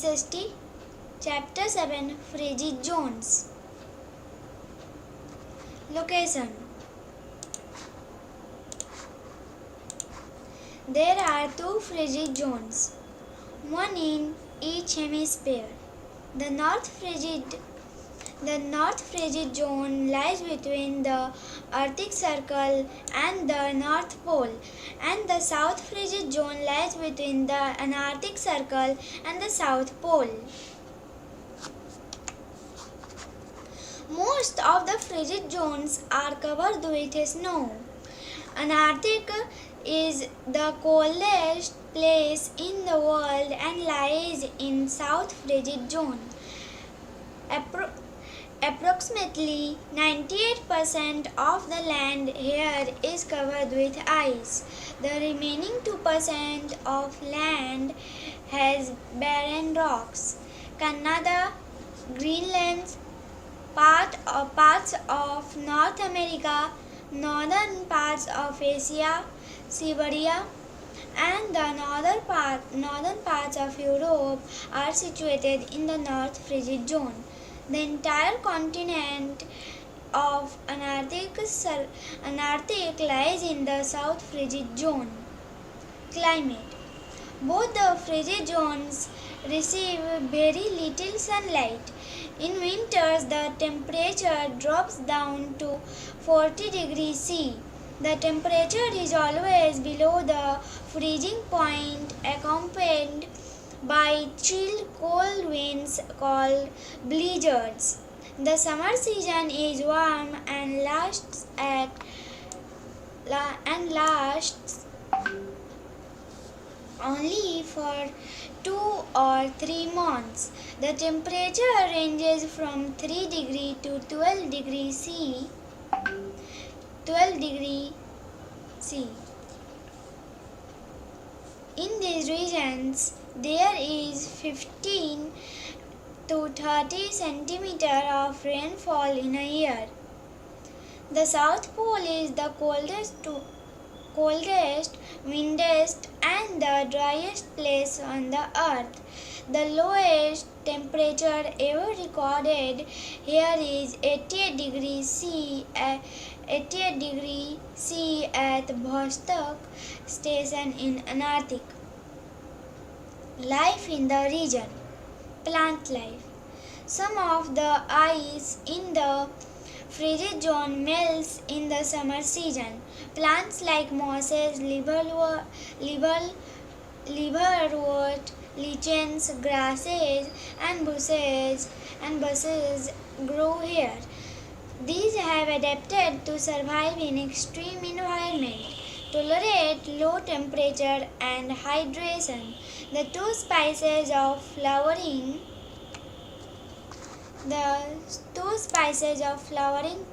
SST Chapter 7 Frigid Zones. Location. There are two frigid zones, one in each hemisphere. The North Frigid Zone lies between the Arctic Circle and the North Pole, and the South Frigid Zone lies between the Antarctic Circle and the South Pole. Most of the frigid zones are covered with snow. Antarctica is the coldest place in the world and lies in South Frigid Zone. Approximately 98% of the land here is covered with ice. The remaining 2% of land has barren rocks. Canada, Greenland, parts of North America, northern parts of Asia, Siberia, and the northern parts of Europe are situated in the North Frigid Zone. The entire continent of Antarctic lies in the South Frigid Zone. Climate. Both the frigid zones receive very little sunlight. In winters, the temperature drops down to 40 degrees C. The temperature is always below the freezing point, accompanied by chill cold winds called blizzards. The summer season is warm and lasts only for 2 or 3 months. The temperature ranges from 3 degrees to 12 degrees C. In these regions, there is 15 to 30 centimeters of rainfall in a year. The South Pole is the coldest, windiest, and the driest place on the earth. The lowest temperature ever recorded here is 88 degrees C at Vostok Station in Antarctic. Life in the region. Plant life. Some of the ice in the frigid zone melts in the summer season. Plants like mosses, liverwort, lichens, grasses, and bushes grow here. These have adapted to survive in extreme environment, tolerate low temperature and hydration. The two species of flowering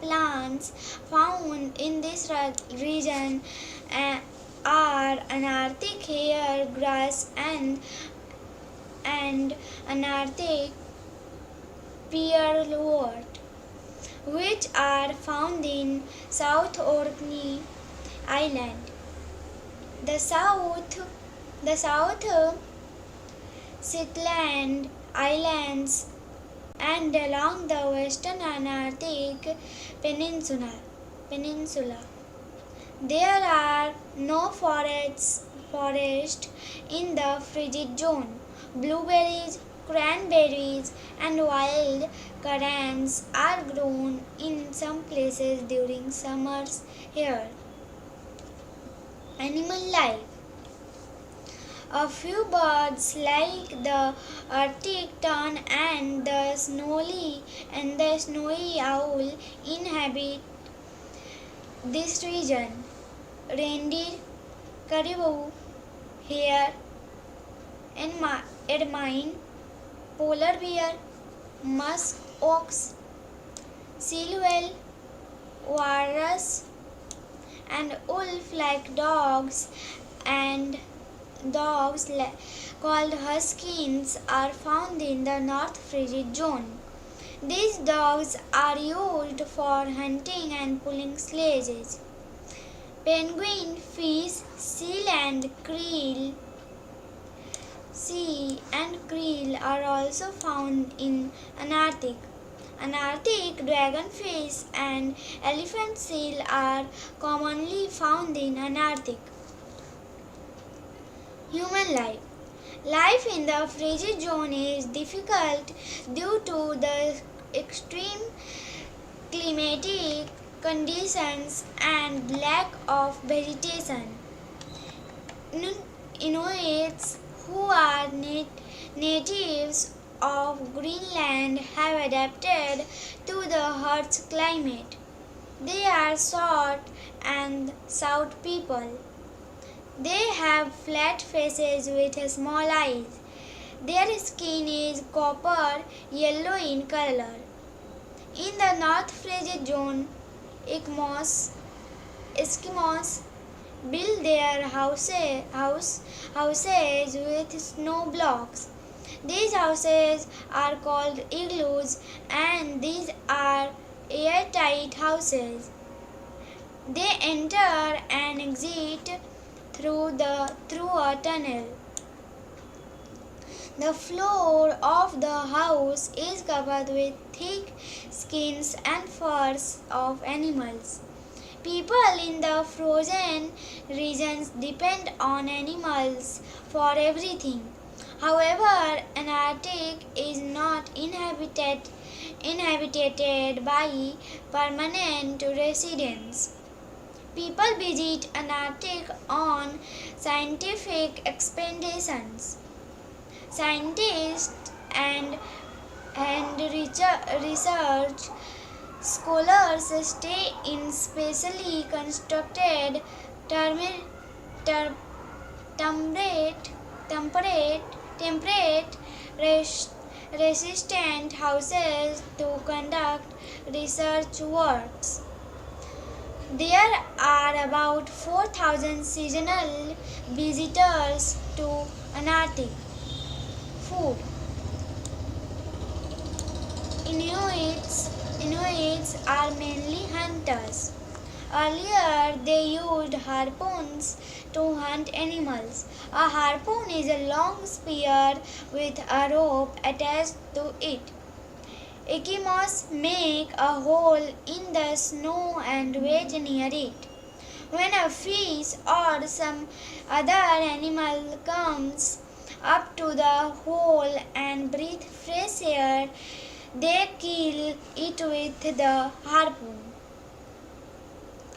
plants found in this region are Antarctic hair grass and Antarctic pearlwort, which are found in South Orkney Island. The South Shetland Islands and along the western Antarctic peninsula. There are no forests in the frigid zone. Blueberries, cranberries, and wild currants are grown in some places during summers here. Animal life. A few birds like the Arctic tern and the snowy owl inhabit this region. Reindeer, caribou, hare, ermine, polar bear, musk ox, seal whale, walrus, and wolf-like dogs called huskies are found in the North Frigid Zone. These dogs are used for hunting and pulling sledges. Penguin, fish, seal, and krill sea, and krill are also found in Antarctic. Antarctic dragonfish and elephant seal are commonly found in Antarctic. Human life. Life in the frigid zone is difficult due to the extreme climatic conditions and lack of vegetation. Inuits, who are natives of Greenland, have adapted to the Earth's climate. They are short and stout people. They have flat faces with small eyes. Their skin is copper yellow in color. In the North Frigid Zone, Eskimos build their houses with snow blocks. These houses are called igloos, and these are airtight houses. They enter and exit through a tunnel. The floor of the house is covered with thick skins and furs of animals. People in the frozen regions depend on animals for everything. However, Antarctic is not inhabited by permanent residents. People visit Antarctic on scientific expeditions. Scientists and research scholars stay in specially constructed temperate resistant houses to conduct research works. There are about 4,000 seasonal visitors to Antarctic. Food. Inuits are mainly hunters. Earlier, they used harpoons to hunt animals. A harpoon is a long spear with a rope attached to it. Eskimos make a hole in the snow and wait near it. When a fish or some other animal comes up to the hole and breathe fresh air, they kill it with the harpoon.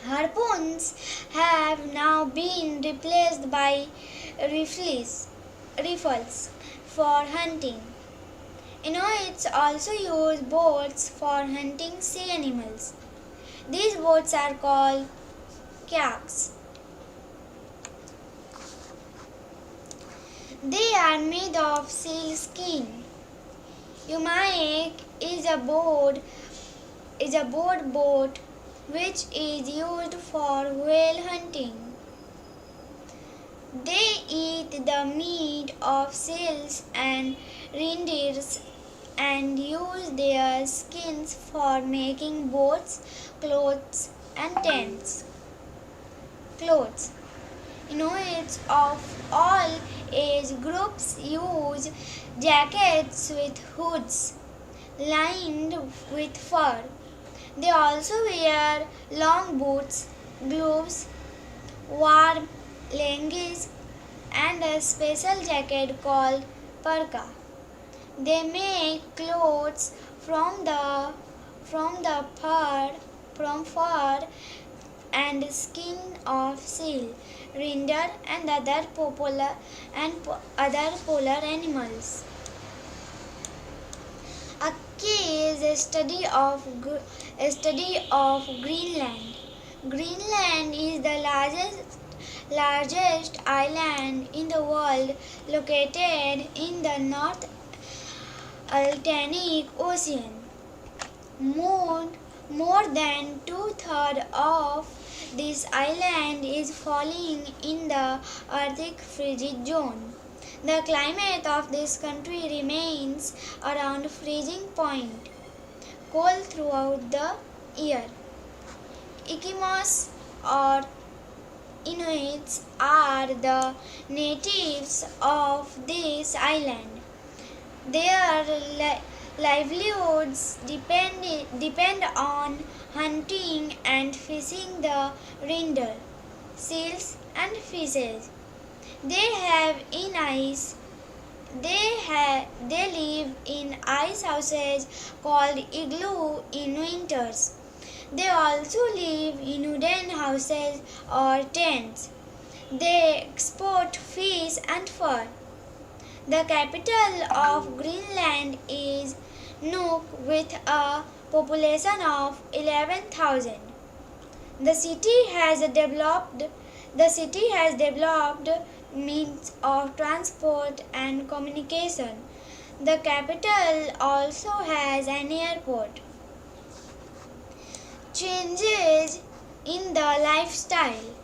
Harpoons have now been replaced by rifles for hunting. Inuits also use boats for hunting sea animals. These boats are called kayaks. They are made of seal skin. Umayak is a boat which is used for whale hunting. They eat the meat of seals and reindeers and use their skins for making boats, clothes, and tents. Inuits of all age groups use jackets with hoods lined with fur. They also wear long boots, gloves, warm leggings, and a special jacket called parka. They make clothes from fur and skin of seal, reindeer, and other polar animals. A key is a study of Greenland. Greenland is the largest island in the world, located in the North Atlantic Ocean. More than two-thirds of this island is falling in the Arctic frigid zone. The climate of this country remains around freezing point, cold throughout the year. Eskimos or Inuits are the natives of this island. Their livelihoods depend on hunting and fishing the reindeer, seals, and fishes. They have in ice. They live in ice houses called igloo in winters. They also live in wooden houses or tents. They export fish and fur. The capital of Greenland is Nuuk with a population of 11,000. The city has developed means of transport and communication. The capital also has an airport. Changes in the lifestyle.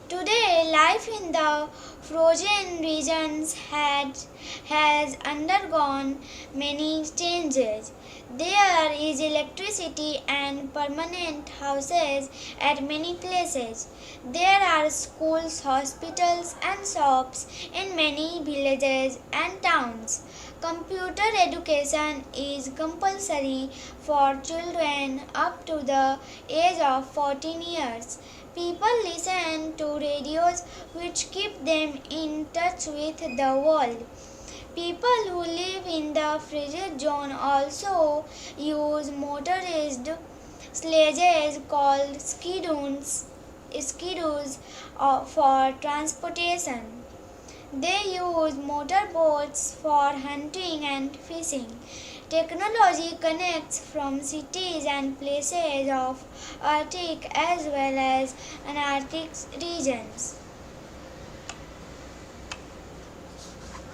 Today, life in the frozen regions has undergone many changes. There is electricity and permanent houses at many places. There are schools, hospitals, and shops in many villages and towns. Computer education is compulsory for children up to the age of 14 years. People listen to radios which keep them in touch with the world. People who live in the frigid zone also use motorized sledges called skidoos for transportation. They use motorboats for hunting and fishing. Technology connects from cities and places of Arctic as well as Antarctic regions.